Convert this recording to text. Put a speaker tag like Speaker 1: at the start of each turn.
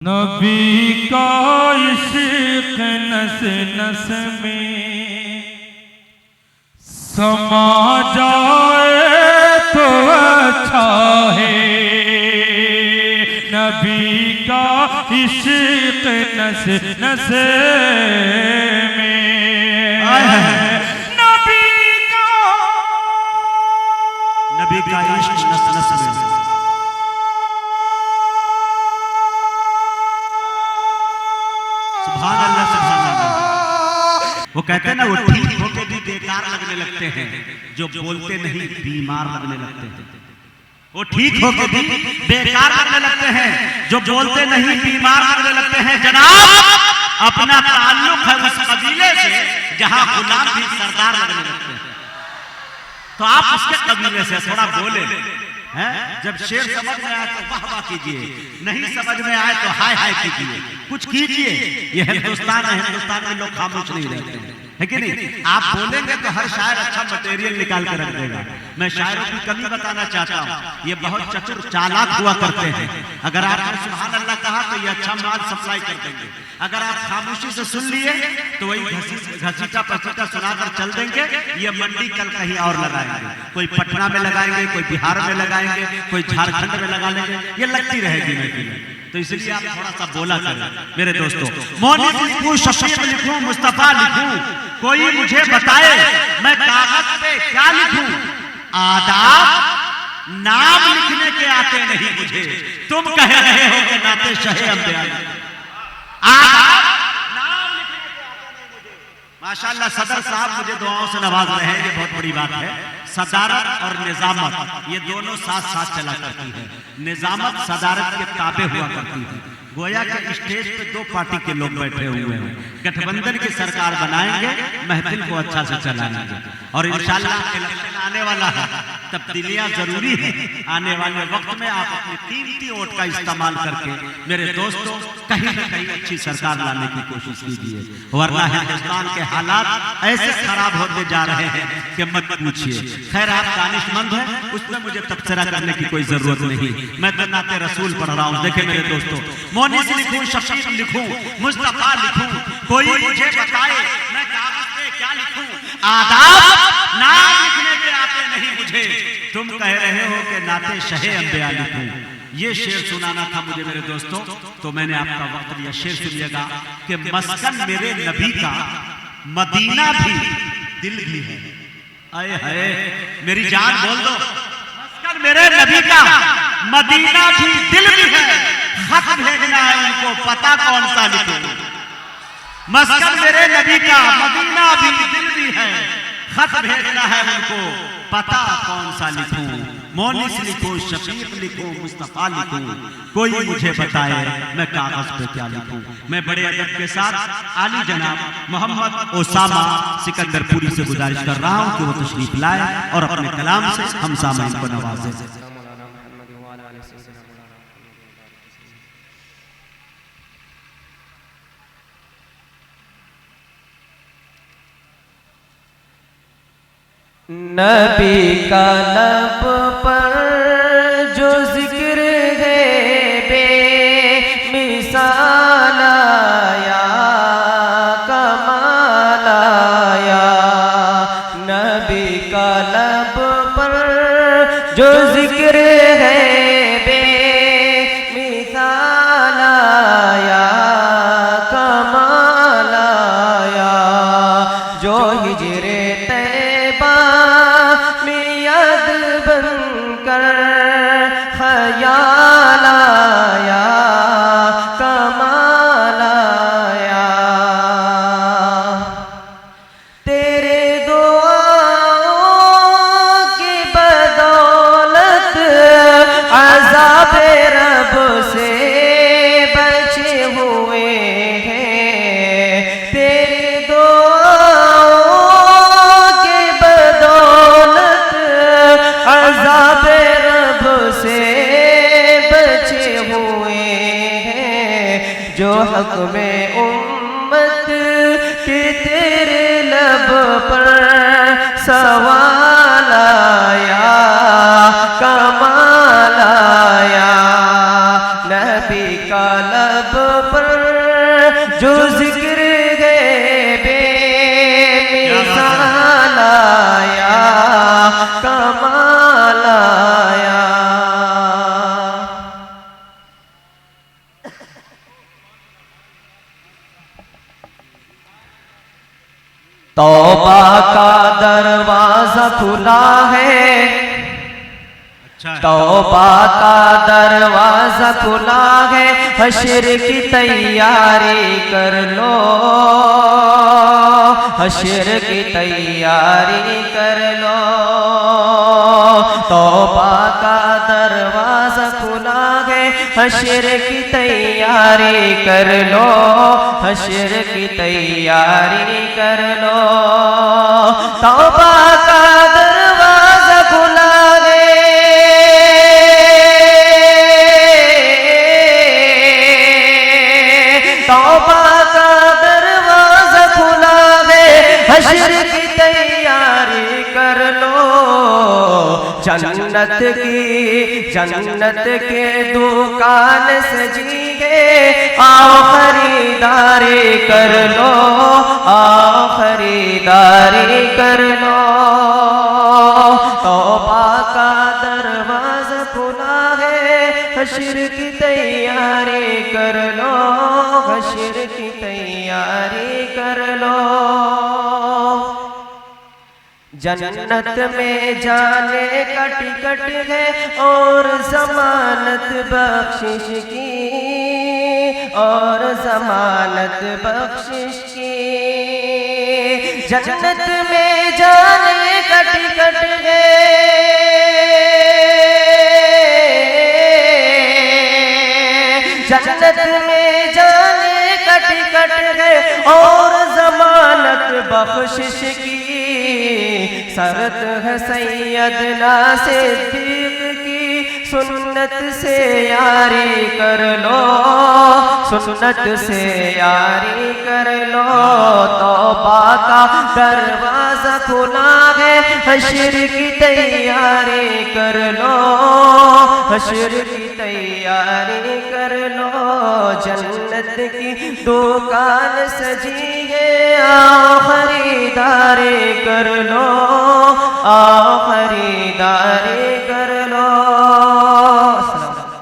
Speaker 1: नबी का इश्क नस नस में समा जाए तो अच्छा है। नबी का इश्क नस नस में
Speaker 2: नबी का इश्क नस नस में। सुभान अल्लाह सुभान अल्लाह। वो कहते हैं ना, वो ठीक होके भी बेकार लगने लगते हैं, जो बोलते नहीं बीमार लगने लगते हैं। वो ठीक होके भी बेकार लगने लगते हैं, जो बोलते नहीं बीमार लगने लगते हैं। जनाब, अपना ताल्लुक है उस कबीले से जहां गुलाम भी सरदार लगने लगते हैं। तो आप उसके कबीले से थोड़ा बोले हैं। जब शेर समझ में आए तो वाह वाह कीजिए, नहीं समझ में आए तो हाय हाय कीजिए, कुछ कीजिए। ये हिंदुस्तान है, हिंदुस्तान में लोग खामोश नहीं रहते हैं, है कि नहीं? आप बोलेंगे तो हर शायर अच्छा मटेरियल निकाल कर रख देगा। मैं शायरों की कमी बताना चाहता हूँ, ये बहुत चतुर चालाक हुआ करते हैं। अगर आपने सुभान अल्लाह कहा तो ये अच्छा माल सप्लाई कर देंगे। अगर आप खामोशी से सुन लिए तो वही घसीटा पसीटा सुनाकर चल देंगे। ये मंडी कल कहीं और लगाएंगे, कोई पटना में लगाएंगे, कोई बिहार में लगाएंगे, कोई झारखंड में लगा लेंगे। ये लगती रहेगी मैं। तो इसलिए आप थोड़ा सा बोला करें मेरे दोस्तों। मौनी लिखूं, शफीक लिखूं, मुस्तफा लिखूं, कोई मुझे बताए मैं कागज पे क्या लिखूं। आदाब नाम लिखने के आते नहीं मुझे, तुम कह रहे हो कि नाते शहे अंबिया। आदाब नाम लिखने के आते नहीं मुझे। माशाअल्लाह सदर साहब मुझे दुआओं से नवाज रहे हैं, ये बहुत बड़ी बात है। सदारत और निजामत ये दोनों साथ साथ चला करती है। निजामत सदारत के ताबे हुआ करती है। गोया के स्टेज पे दो पार्टी के लोग बैठे हुए हैं, गठबंधन की सरकार बनाएंगे, महफिल को अच्छा से चलाएंगे। और इंशाअल्लाह इलेक्शन आने वाला है, तब्दीलियां जरूरी है। आने वाले वक्त में आप अपनी कीमती वोट का इस्तेमाल करके मेरे दोस्तों कहीं न कहीं अच्छी सरकार लाने की कोशिश कीजिए, वरना हिंदुस्तान के हालात ऐसे खराब होते जा रहे हैं कि मत पूछिए। खैर आप दानिशमंद हैं, उसमें मुझे तबसरा करने की कोई जरूरत नहीं। मैं तो नाते रसूल पढ़ रहा हूँ। देखे मेरे दोस्तों, मोनिस लिखूं, शफीक लिखूं, मुस्तफा लिखूं, कोई मुझे बताए मैं कागज पे क्या लिखूं। आदाब नाम लिखने के आते नहीं मुझे, तुम कह रहे हो कि नाते शहे अंबिया लिखूं। ये शेर सुनाना था मुझे मेरे दोस्तों, तो मैंने आपका वक्त लिया। शेर सुनिएगा कि मस्कन मेरे नबी का मदीना भी दिल भी है। आए हाय मेरी जान बोल दो, मस्कन मेरे नबी का मदीना भी दिल भी है। खत भेजना है उनको, पता कौन सा लिखूं। मस्कन मेरे नबी का मदीना भी दिल भी है। खत भेजना है उनको, पता कौन सा लिखूं। मोनिस लिखूं, शफीक लिखूं, मुस्तफा लिखूं, कोई मुझे बताए मैं कागज पे क्या लिखूं। मैं बड़े अदब के साथ आली जनाब मोहम्मद ओसामा सिकंदरपुरी से गुजारिश कर रहा हूं कि वो तशरीफ लाए और अपने कलाम से हम सामईन को नवाजें।
Speaker 3: नबी का लब पर जो जिक्र है बेमिसाल आया, कमाल आया। नबी का लब पर जो जिक्र है बेमिसाल आया, कमाल आया। जो हिजरे ख्याल आया, कमाल आया। तेरे दुआओं की बदौलत अज़ाबे रब से बचे हुए हैं। तेरे दुआओं की बदौलत अज़ाबे से बचे हुए हैं। जो हक में उम्मत के तेरे लब पर सवाल आया, कमाल आया। नबी का लब पर जो जिक्र है बेमिसाल आया, कमाल आया। तौबा का दरवाजा खुला है, तौबा का दरवाजा खुला है, हश्र की तैयारी कर लो, हश्र की तैयारी कर लो। तौबा का दरवाजा खुला है, हश्र की तैयारी कर लो, हश्र की तैयारी कर लो। तौबा का दरवाजा खुला है, तौबा का दरवाजा खुला है, हश्र की तैयारी कर लो। जन्नत के दुकान सजी है, आओ खरीदारी कर लो, आओ खरीदारी कर लो। तौबा का दरवाजा खुला है, हश्र की तैयारी कर लो, हश्र की तैयारी कर लो। जन्नत में जाने का टिकट है और जमानत बख्शिश की, और जमानत बख्शिश की। जन्नत में जाने का टिकट है, जन्नत में जाने का टिकट है और जमानत बख्शिश की। शर्त है सैयदना सिद्दीक की, सुन्नत से यारी कर लो, सुन्नत से यारी कर लो। तौबा का दरवाजा खुला है, हश्र की तैयारी कर लो, हश्र की तैयारी कर लो। जन्नत की दुकान सजी है, आओ खरीदारी कर लो, आओ खरीदारी कर